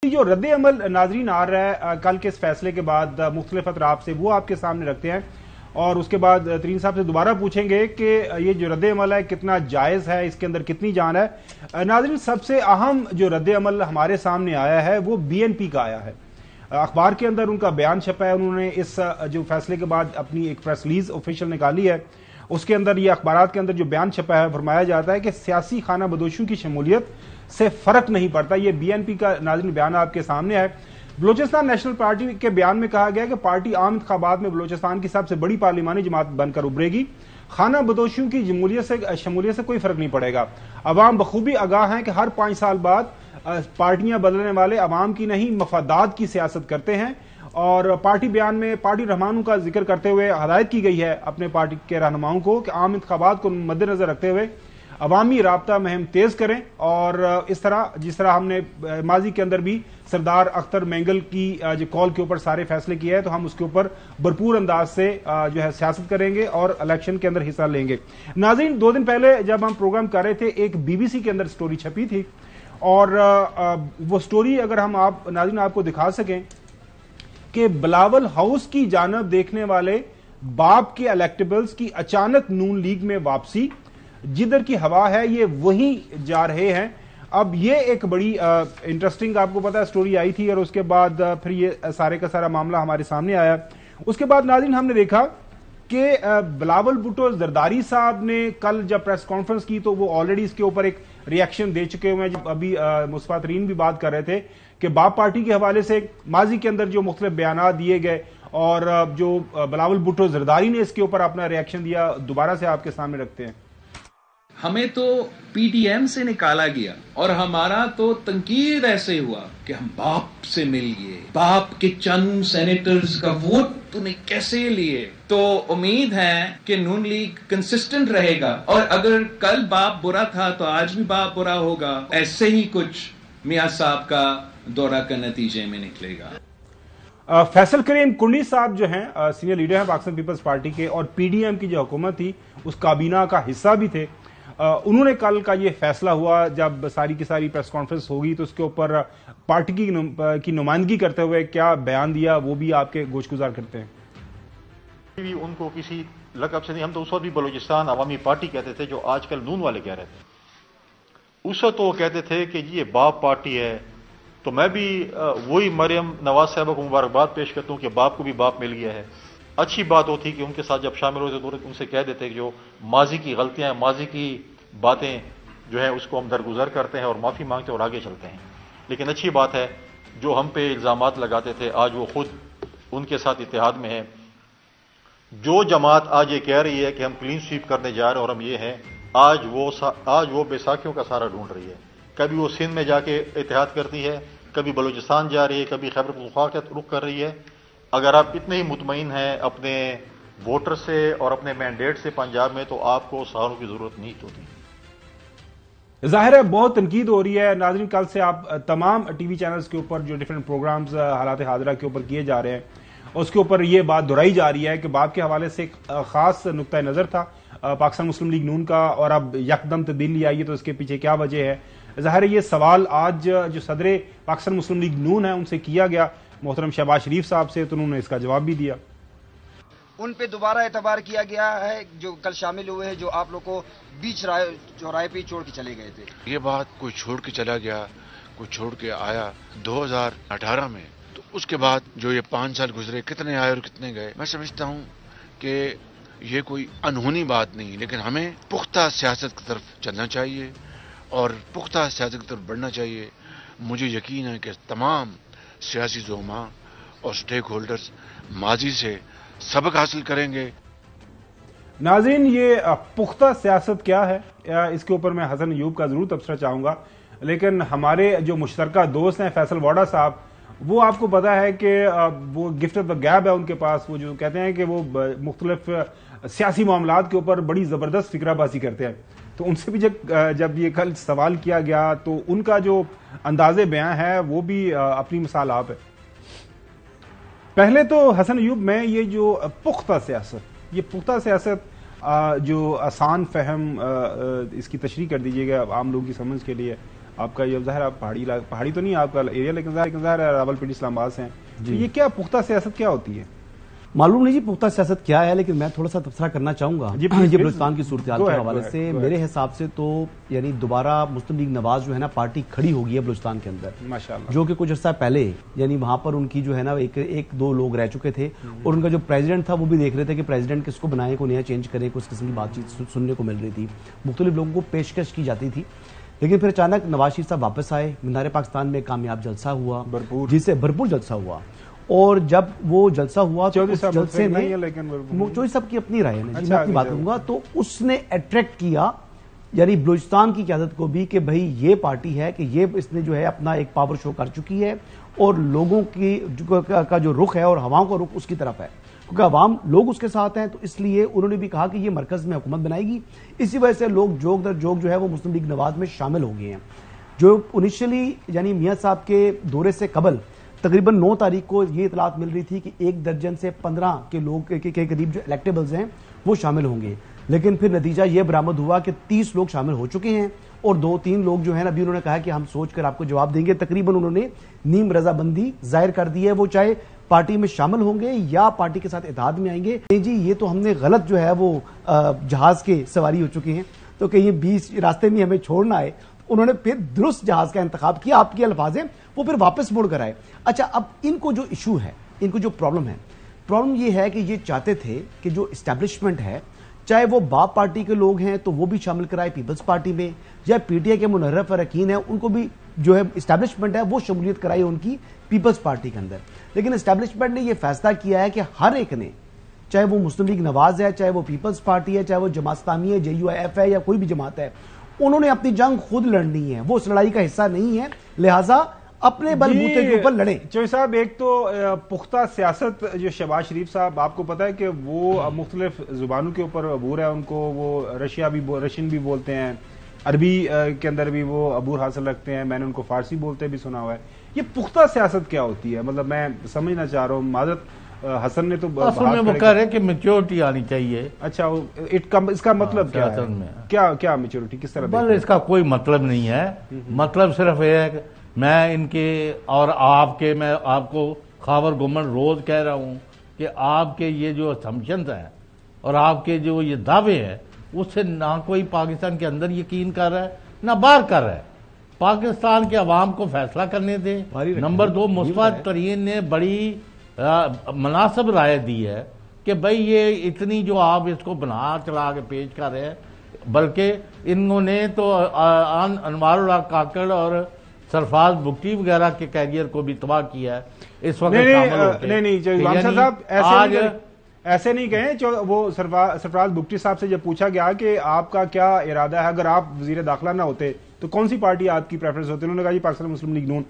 जो रद्द अमल नाजरीन आ रहा है कल के इस फैसले के बाद मुख्तलिफ अतराफ से, वो आपके सामने रखते हैं और उसके बाद तरीन साहब से दोबारा पूछेंगे कि ये जो रद्द अमल है कितना जायज़ है, इसके अंदर कितनी जान है। नाजरीन, सबसे अहम जो रद्द अमल हमारे सामने आया है वो BNP का आया है। अखबार के अंदर उनका बयान छपा है, उन्होंने इस जो फैसले के बाद अपनी एक प्रेस रिलीज ऑफिशियल निकाली है। उसके अंदर ये अखबारात के अंदर जो बयान छपा है, फरमाया जाता है कि सियासी खाना बदोशियों की शमूलियत से फर्क नहीं पड़ता। ये BNP का नाज़रीन बयान आपके सामने है। बलोचिस्तान नेशनल पार्टी के बयान में कहा गया कि पार्टी आम इंतखाबात में बलोचिस्तान की सबसे बड़ी पार्लिमानी जमात बनकर उभरेगी। खाना बदोशियों की शमूलियत से कोई फर्क नहीं पड़ेगा। अवाम बखूबी आगाह हैं कि हर 5 साल बाद पार्टियां बदलने वाले अवाम की नहीं मफादात की सियासत करते हैं। और पार्टी बयान में पार्टी रहनुमाओं का जिक्र करते हुए हदायत की गई है अपने पार्टी के रहनुमाओं को कि आम इंतखाबात को मद्देनजर रखते हुए अवामी राब्ता मुहिम तेज करें। और इस तरह जिस तरह हमने माजी के अंदर भी सरदार अख्तर मेंगल की जो कॉल के ऊपर सारे फैसले किए हैं, तो हम उसके ऊपर भरपूर अंदाज से जो है सियासत करेंगे और इलेक्शन के अंदर हिस्सा लेंगे। नाज़रीन, 2 दिन पहले जब हम प्रोग्राम कर रहे थे, एक BBC के अंदर स्टोरी छपी थी और वो स्टोरी अगर हम नाज़रीन आपको दिखा सकें कि बिलावल हाउस की जानब देखने वाले बाप के इलेक्टेबल्स की अचानक नून लीग में वापसी, जिधर की हवा है ये वहीं जा रहे हैं। अब ये एक बड़ी इंटरेस्टिंग आपको पता है स्टोरी आई थी और उसके बाद फिर ये सारे का सारा मामला हमारे सामने आया। उसके बाद नाज़रीन हमने देखा कि बिलावल भुट्टो जरदारी साहब ने कल जब प्रेस कॉन्फ्रेंस की तो वो ऑलरेडी इसके ऊपर एक रिएक्शन दे चुके हुए हैं। जब अभी मुस्तफा तरीन भी बात कर रहे थे कि बाप पार्टी के हवाले से माजी के अंदर जो मुख्तलिफ बयानात दिए गए और जो बिलावल भुट्टो जरदारी ने इसके ऊपर अपना रिएक्शन दिया, दोबारा से आपके सामने रखते हैं। हमें तो PDM से निकाला गया और हमारा तो तंकीद ऐसे हुआ कि हम बाप से मिल गए, बाप के चंद सेनेटर्स का वोट तूने कैसे लिए। तो उम्मीद है कि नून लीग कंसिस्टेंट रहेगा और अगर कल बाप बुरा था तो आज भी बाप बुरा होगा। ऐसे ही कुछ मियां साहब का दौरा का नतीजे में निकलेगा। फैसल करीम कुंडी साहब जो हैं सीनियर लीडर हैं पाकिस्तान पीपल्स पार्टी के और PDM की जो हुकूमत थी उस काबीना का हिस्सा भी थे। उन्होंने कल का ये फैसला हुआ जब सारी की सारी प्रेस कॉन्फ्रेंस होगी तो उसके ऊपर पार्टी की नुमाइंदगी करते हुए क्या बयान दिया वो भी आपके गोशगुजार करते हैं। उनको किसी लकब से नहीं, हम तो उस वक्त भी बलूचिस्तान अवामी पार्टी कहते थे जो आजकल नून वाले कह रहे थे। उस वक्त तो वो कहते थे कि ये बाप पार्टी है। तो मैं भी वही मरियम नवाज साहब को मुबारकबाद पेश करता हूँ कि बाप को भी बाप मिल गया है। अच्छी बात होती कि उनके साथ जब शामिल होते तो उनसे कह देते कि जो माजी की गलतियां, माजी की बातें जो है उसको हम दरगुजर करते हैं और माफ़ी मांगते हैं और आगे चलते हैं। लेकिन अच्छी बात है जो हम पे इल्ज़ामात लगाते थे आज वो खुद उनके साथ इत्तेहाद में है। जो जमात आज ये कह रही है कि हम क्लीन स्वीप करने जा रहे हैं और हम ये हैं, आज वो बैसाखियों का सारा ढूंढ रही है। कभी वो सिंध में जाके इत्तेहाद करती है, कभी बलूचिस्तान जा रही है, कभी खैबर पख्तूनख्वा का रुख कर रही है। अगर आप इतने ही मुतमईन हैं अपने वोटर से और अपने मैंडेट से पंजाब में, तो आपको सहारों की जरूरत नहीं होती। जाहिर है बहुत तनकीद हो रही है। नाज़रीन, कल से आप तमाम TV चैनल्स के ऊपर जो डिफरेंट प्रोग्राम्स हालात हाजरा के ऊपर किए जा रहे हैं उसके ऊपर ये बात दोहराई जा रही है कि बाप के हवाले से एक खास नुक्ता नज़र था पाकिस्तान मुस्लिम लीग नून का और अब यकदम तब्दीली आई है, तो इसके पीछे क्या वजह है। ज़ाहिर है ये सवाल आज जो सदर पाकिस्तान मुस्लिम लीग नून है उनसे किया गया मोहतरम शहबाज शरीफ साहब से, तो उन्होंने इसका जवाब भी दिया। उन पे दोबारा एतबार किया गया है जो कल शामिल हुए हैं, जो आप लोग को बीच चौराहे पे छोड़ के चले गए थे। ये बात कोई छोड़ के चला गया, कोई छोड़ के आया 2018 में, तो उसके बाद जो ये 5 साल गुजरे, कितने आए और कितने गए। मैं समझता हूँ कि ये कोई अनहोनी बात नहीं, लेकिन हमें पुख्ता सियासत की तरफ चलना चाहिए और पुख्ता सियासत की तरफ बढ़ना चाहिए। मुझे यकीन है कि तमाम सियासी ज़ोमा और स्टेक होल्डर्स माजी से सबक हासिल करेंगे। नाज़रीन, ये पुख्ता सियासत क्या है इसके ऊपर मैं हसन अयूब का जरूर तबसरा चाहूंगा, लेकिन हमारे जो मुश्तरका दोस्त हैं फैसल वाडा साहब, वो आपको पता है कि वो गिफ्ट ऑफ द गैब है उनके पास। वो जो कहते हैं कि वो मुख्तलिफ सियासी मामलात के ऊपर बड़ी जबरदस्त फिक्राबाजी करते हैं। तो उनसे भी जब ये कल सवाल किया गया तो उनका जो अंदाजे बयां है वो भी अपनी मिसाल आप है। पहले तो हसन अयूब में ये जो पुख्ता सियासत जो आसान फहम इसकी तशरीह कर दीजिएगा आम लोगों की समझ के लिए। آپ کا یہ ظاہر آپ پہاڑی تو نہیں آپ کا ایریا، لیکن ظاہر راولپنڈی اسلام آباد سے ہیں، تو یہ کیا پختہ سیاست کیا ہوتی ہے؟ معلوم نہیں جی پختہ سیاست کیا ہے، لیکن میں تھوڑا سا تبصرہ کرنا چاہوں گا جی بلوچستان کی صورتحال کے حوالے سے۔ میرے حساب سے تو یعنی دوبارہ مسلم لیگ نواز جو ہے نا پارٹی کھڑی ہو گئی ہے بلوچستان کے اندر، ماشاءاللہ، جو کہ کچھ عرصہ پہلے یعنی وہاں پر ان کی جو ہے نا ایک دو لوگ رہ چکے تھے، اور ان کا جو پریزیڈنٹ تھا وہ بھی دیکھ رہے تھے کہ پریزیڈنٹ کس کو بنائے، کو نیا چینج کرے، کچھ قسم کی بات چیت سننے کو مل رہی تھی، مختلف لوگوں کو پیشکش کی جاتی تھی، لیکن پھر اچانک نواز شریف صاحب واپس آئے، مینار پاکستان میں کامیاب جلسہ ہوا، جس سے بھرپور جلسہ ہوا، اور جب وہ جلسہ ہوا تو اس جلسے نے چودھری صاحب کی اپنی رائے ہے، میں اپنی بات کروں گا، تو اس نے اٹریکٹ کیا یعنی بلوچستان کی قیادت کو بھی کہ بھئی یہ پارٹی ہے کہ یہ اس نے جو ہے اپنا ایک پاور شو کر چکی ہے، اور لوگوں کی کا جو رخ ہے اور عوام کا رخ اس کی طرف ہے، کیونکہ عوام لوگ اس کے ساتھ ہیں، تو اس لیے انہوں نے بھی کہا کہ یہ مرکز میں حکومت بنائے گی۔ اسی وجہ سے لوگ جوگ در جوگ جو ہے وہ مسلم لیگ نواز میں شامل ہو گئے ہیں، جو انیشلی یعنی میاں صاحب کے دورے سے قبل تقریباً 9 تاریخ کو یہ اطلاعات مل رہی تھی کہ 1 درجن سے 15 کے لوگ کے قریب جو الیکٹیبلز ہیں وہ شامل ہوں گے، لیکن پھر نتیجہ یہ برآمد ہوا کہ 30 لوگ شامل ہو چکے ہیں، اور 2-3 لوگ جو ہیں ابھی انہوں نے کہا کہ ہم سوچ کر آپ کو جواب دیں گے، تقریباً انہوں نے نیم رضامندی ظاہر کر دی ہے، وہ چاہے پارٹی میں شامل ہوں گے یا پارٹی کے ساتھ اتحاد میں آئیں گے۔ جی یہ تو ہم نے غلط جو ہے وہ جہاز کے سواری ہو چکے ہیں، تو کہیں بیچ راستے میں ہمیں چھوڑنا ہے، انہوں نے پھر درست جہاز کا انتخاب کیا، آپ کے الفاظ ہیں، وہ پھر واپس مڑ کر آئے۔ اچھا اب ان کو جو ایشو ہے، ان کو جو پرابلم یہ ہے کہ یہ چاہتے تھے کہ جو اسٹیبلشمنٹ ہے، چاہے وہ باپ پارٹی کے لوگ ہیں تو وہ بھی شامل کرائے پیپلز پارٹی میں، یا پی ٹی آئی کے منحرف اراکین ہیں ان کو بھی جو ہے اسٹیبلشمنٹ ہے وہ شمولیت کرائی ان کی پیپلز پارٹی کے اندر، لیکن اسٹیبلشمنٹ نے یہ فیصلہ کیا ہے کہ ہر ایک نے، چاہے وہ مسلم لیگ نواز ہے، چاہے وہ پیپلز پارٹی ہے، چاہے وہ جماعت اسلامی ہے، JUIF ہے، یا کوئی بھی جماعت ہے، انہوں نے اپنی جنگ خود لڑنی ہے، وہ اس لڑائی کا حصہ نہیں ہے، لہٰذا اپنے بل بوتے کے اوپر لڑیں۔ چوہدری صاحب ایک تو پختہ سیاست جو شہباز شریف صاحب، آپ کو پتا ہے کہ وہ مختلف زبانوں کے اوپر عبور ہے ان کو، وہ رشین بھی بولتے ہیں، عربی کے اندر بھی وہ عبور حاصل رکھتے ہیں، میں نے ان کو فارسی بولتے بھی سنا ہوا ہے۔ یہ پختہ سیاست کیا ہوتی ہے؟ مطلب میں سمجھنا چاہ رہا ہوں، معذرت حسن نے تو اصل میں وہ کہہ رہے ہیں کہ میچورٹی آنی چاہیے۔ اچھا اس کا مطلب کیا ہے؟ کیا میچورٹی کس طرح؟ بل اس کا کوئی مطلب نہیں ہے، مطلب صرف یہ ہے کہ میں ان کے اور میں آپ کو خاور گمن روز کہہ رہا ہوں کہ آپ کے یہ جو اسمپشنز ہیں اور آپ کے جو یہ دعوے ہیں اس سے نہ کوئی پاکستان کے اندر یقین کر رہا ہے نہ باہر کر رہا ہے۔ پاکستان کے عوام کو فیصلہ کرنے دیں۔ نمبر 2، مصطفیٰ ترین نے بڑی مناسب رائے دی ہے کہ بھئی یہ اتنی جو آپ اس کو بنا چلا کے پیش کر رہے ہیں، بلکہ انہوں نے تو انوار اللہ کاکڑ اور سرفراز بگٹی وغیرہ کے کیریئر کو بھی تباہ کیا ہے اس وقت شامل ہو کے۔ نہیں صاحب ایسے نہیں کہیں، وہ سرفراز بگٹی صاحب سے جب پوچھا گیا کہ آپ کا کیا ارادہ ہے اگر آپ وزیر داخلہ نہ ہوتے تو کون سی پارٹی آپ کی پریفرنس ہوتی، انہوں نے کہا جی پاکستان مسلم لیگ نون۔